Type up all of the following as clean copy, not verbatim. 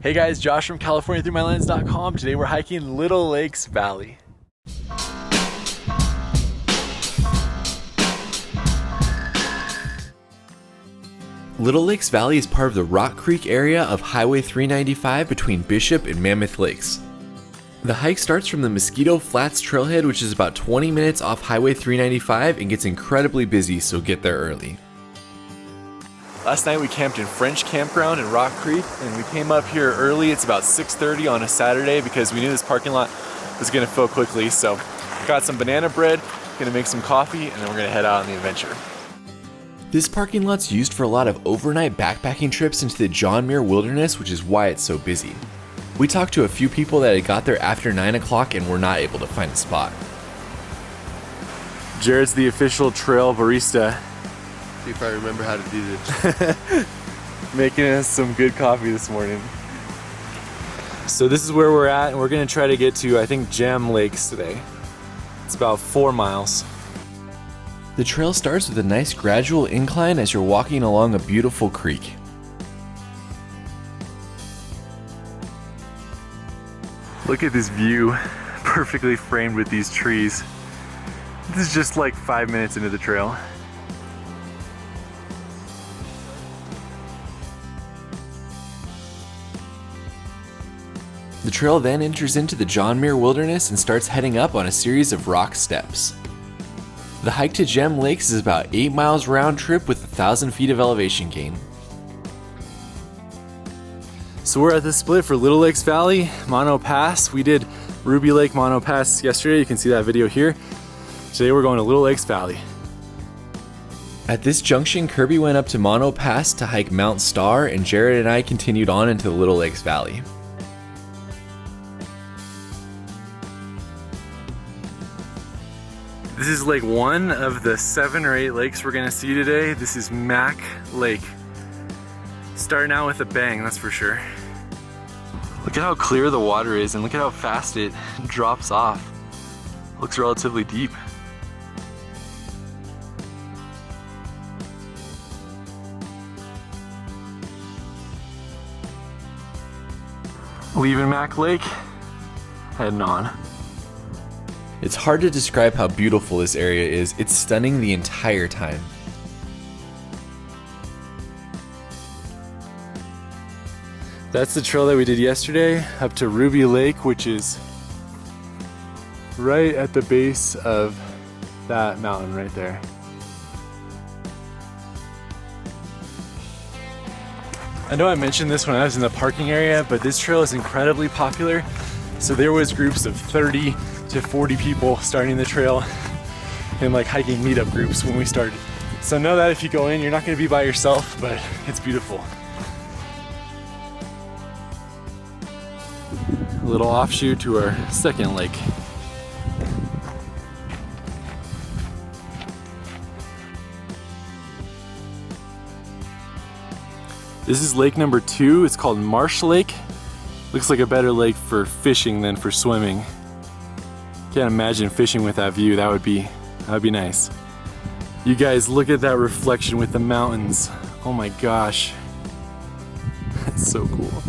Hey guys, Josh from CaliforniaThroughMyLens.com. Today we're hiking Little Lakes Valley. Little Lakes Valley is part of the Rock Creek area of Highway 395 between Bishop and Mammoth Lakes. The hike starts from the Mosquito Flats Trailhead, which is about 20 minutes off Highway 395 and gets incredibly busy, so get there early. Last night we camped in French Campground in Rock Creek, and we came up here early. It's about 6:30 on a Saturday because we knew this parking lot was gonna fill quickly. So got some banana bread, gonna make some coffee, and then we're gonna head out on the adventure. This parking lot's used for a lot of overnight backpacking trips into the John Muir Wilderness, which is why it's so busy. We talked to a few people that had got there after 9 o'clock and were not able to find a spot. Jared's the official trail barista. See if I remember how to do this. Making us some good coffee this morning. So this is where we're at, and we're gonna try to get to, I think, Gem Lakes today. It's about 4 miles. The trail starts with a nice gradual incline as you're walking along a beautiful creek. Look at this view, perfectly framed with these trees. This is just like 5 minutes into the trail. The trail then enters into the John Muir Wilderness and starts heading up on a series of rock steps. The hike to Gem Lakes is about 8 miles round trip with 1,000 feet of elevation gain. So we're at the split for Little Lakes Valley, Mono Pass. We did Ruby Lake Mono Pass yesterday. You can see that video here. Today we're going to Little Lakes Valley. At this junction, Kirby went up to Mono Pass to hike Mount Star, and Jared and I continued on into the Little Lakes Valley. This is lake 1 of the 7 or 8 lakes we're gonna see today. This is Mac Lake. Starting out with a bang, that's for sure. Look at how clear the water is, and look at how fast it drops off. Looks relatively deep. Leaving Mac Lake, heading on. It's hard to describe how beautiful this area is. It's stunning the entire time. That's the trail that we did yesterday up to Ruby Lake, which is right at the base of that mountain right there. I know I mentioned this when I was in the parking area, but this trail is incredibly popular. So there was groups of 30 to 40 people starting the trail in like hiking meetup groups when we started. So know that if you go in, you're not gonna be by yourself, but it's beautiful. A little offshoot to our second lake. This is lake number 2. It's called Marsh Lake. Looks like a better lake for fishing than for swimming. Can't imagine fishing with that view. That would be nice. You guys, look at that reflection with the mountains. Oh my gosh. That's so cool.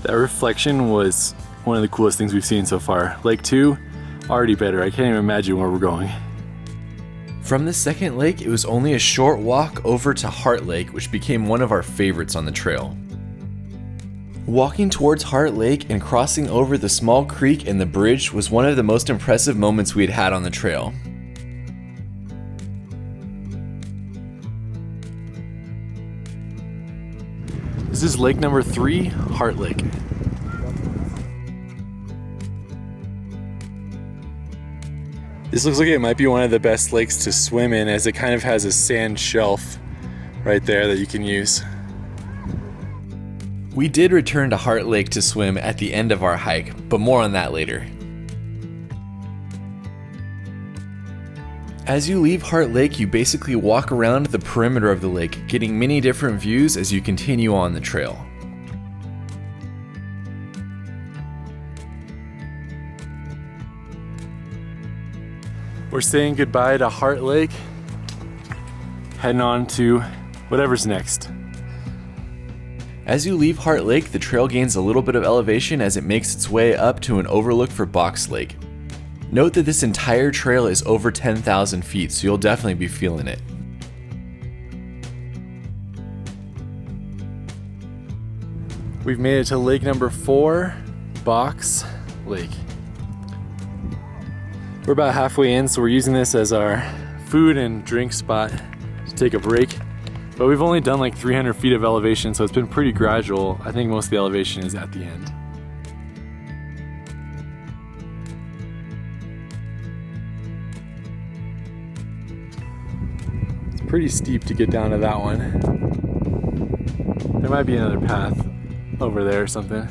That reflection was one of the coolest things we've seen so far. Lake 2, already better. I can't even imagine where we're going. From the second lake, it was only a short walk over to Heart Lake, which became one of our favorites on the trail. Walking towards Heart Lake and crossing over the small creek and the bridge was one of the most impressive moments we had had on the trail. This is lake number 3, Heart Lake. This looks like it might be one of the best lakes to swim in, as it kind of has a sand shelf right there that you can use. We did return to Heart Lake to swim at the end of our hike, but more on that later. As you leave Heart Lake, you basically walk around the perimeter of the lake, getting many different views as you continue on the trail. We're saying goodbye to Heart Lake, heading on to whatever's next. As you leave Heart Lake, the trail gains a little bit of elevation as it makes its way up to an overlook for Box Lake. Note that this entire trail is over 10,000 feet, so you'll definitely be feeling it. We've made it to lake number 4, Box Lake. We're about halfway in, so we're using this as our food and drink spot to take a break. But we've only done like 300 feet of elevation, so it's been pretty gradual. I think most of the elevation is at the end. It's pretty steep to get down to that one. There might be another path over there or something.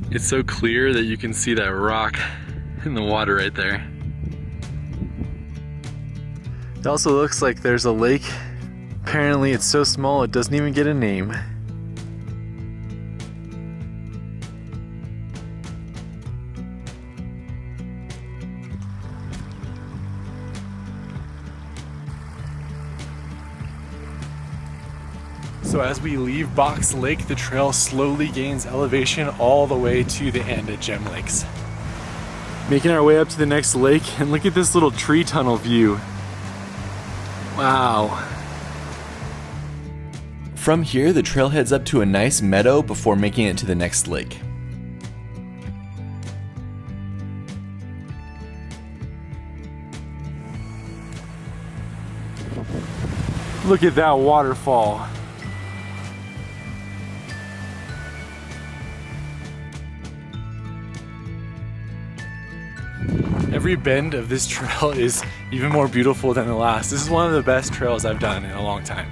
It's so clear that you can see that rock in the water right there. It also looks like there's a lake. Apparently it's so small it doesn't even get a name. So as we leave Box Lake, the trail slowly gains elevation all the way to the end at Gem Lakes. Making our way up to the next lake, and look at this little tree tunnel view. Wow. From here, the trail heads up to a nice meadow before making it to the next lake. Look at that waterfall. Every bend of this trail is even more beautiful than the last. This is one of the best trails I've done in a long time.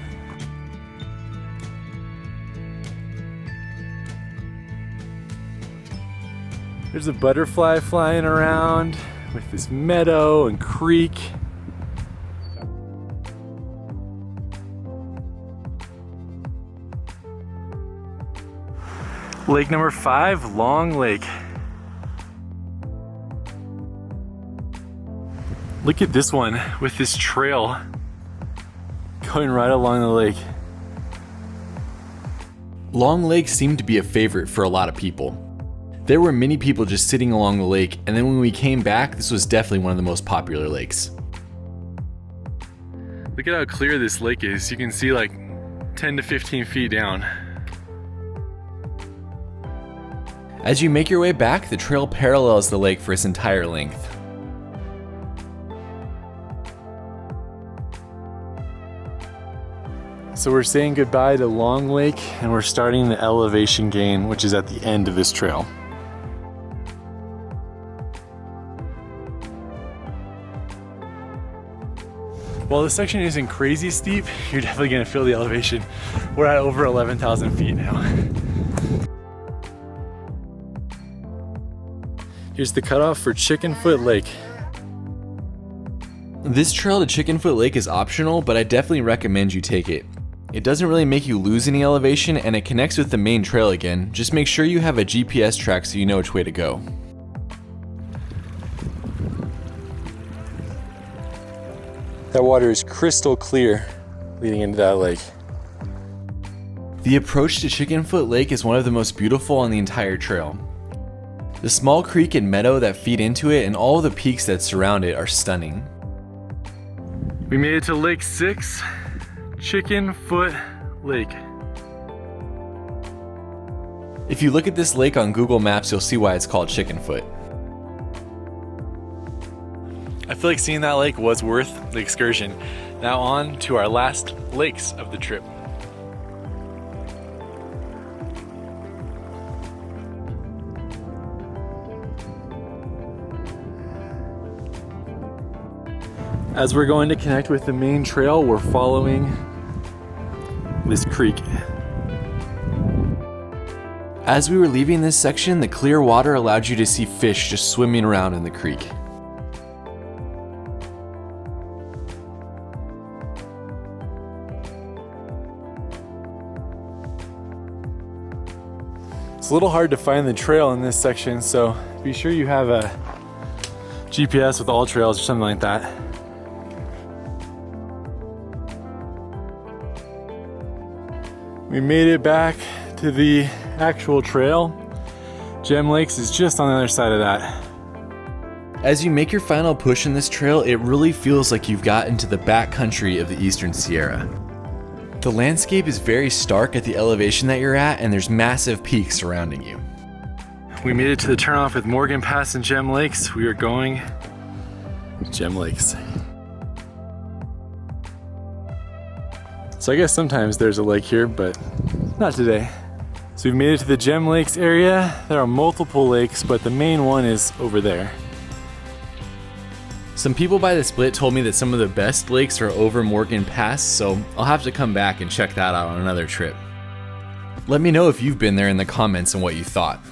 There's a butterfly flying around with this meadow and creek. Lake number 5, Long Lake. Look at this one with this trail going right along the lake. Long Lake seemed to be a favorite for a lot of people. There were many people just sitting along the lake, and then when we came back, this was definitely one of the most popular lakes. Look at how clear this lake is. You can see like 10 to 15 feet down. As you make your way back, the trail parallels the lake for its entire length. So we're saying goodbye to Long Lake, and we're starting the elevation gain, which is at the end of this trail. While this section isn't crazy steep, you're definitely gonna feel the elevation. We're at over 11,000 feet now. Here's the cutoff for Chickenfoot Lake. This trail to Chickenfoot Lake is optional, but I definitely recommend you take it. It doesn't really make you lose any elevation, and it connects with the main trail again. Just make sure you have a GPS track so you know which way to go. That water is crystal clear leading into that lake. The approach to Chickenfoot Lake is one of the most beautiful on the entire trail. The small creek and meadow that feed into it and all the peaks that surround it are stunning. We made it to Lake 6, Chickenfoot Lake. If you look at this lake on Google Maps, you'll see why it's called Chickenfoot. I feel like seeing that lake was worth the excursion. Now on to our last lakes of the trip. As we're going to connect with the main trail, we're following this creek. As we were leaving this section, the clear water allowed you to see fish just swimming around in the creek. It's a little hard to find the trail in this section, so be sure you have a GPS with all trails or something like that. We made it back to the actual trail. Gem Lakes is just on the other side of that. As you make your final push in this trail, it really feels like you've got into the backcountry of the Eastern Sierra. The landscape is very stark at the elevation that you're at, and there's massive peaks surrounding you. We made it to the turnoff with Morgan Pass and Gem Lakes. We are going to Gem Lakes. So I guess sometimes there's a lake here, but not today. So we've made it to the Gem Lakes area. There are multiple lakes, but the main one is over there. Some people by the split told me that some of the best lakes are over Morgan Pass, so I'll have to come back and check that out on another trip. Let me know if you've been there in the comments and what you thought.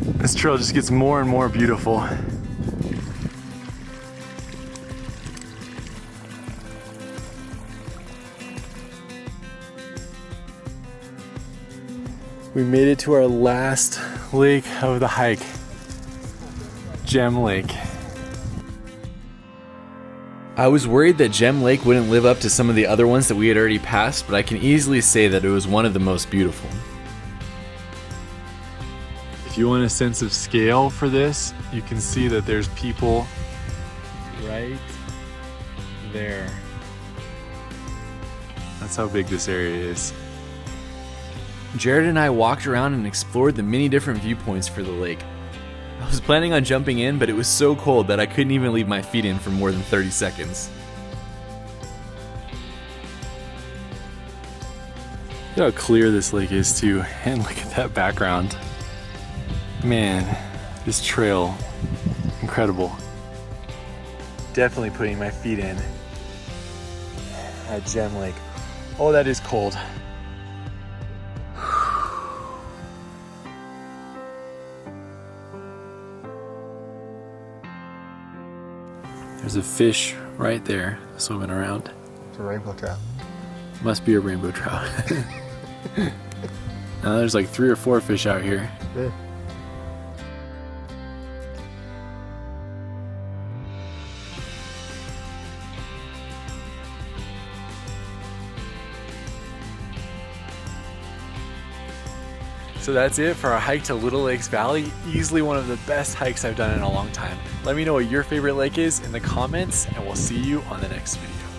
This trail just gets more and more beautiful. We made it to our last lake of the hike. Gem Lake. I was worried that Gem Lake wouldn't live up to some of the other ones that we had already passed, but I can easily say that it was one of the most beautiful. If you want a sense of scale for this, you can see that there's people right there. That's how big this area is. Jared and I walked around and explored the many different viewpoints for the lake. I was planning on jumping in, but it was so cold that I couldn't even leave my feet in for more than 30 seconds. Look how clear this lake is too, and look at that background. Man, this trail, incredible. Definitely putting my feet in at Gem Lake. Oh, that is cold. There's a fish right there swimming around. It's a rainbow trout. Must be a rainbow trout. Now there's like 3 or 4 fish out here. Yeah. So that's it for our hike to Little Lakes Valley. Easily one of the best hikes I've done in a long time. Let me know what your favorite lake is in the comments, and we'll see you on the next video.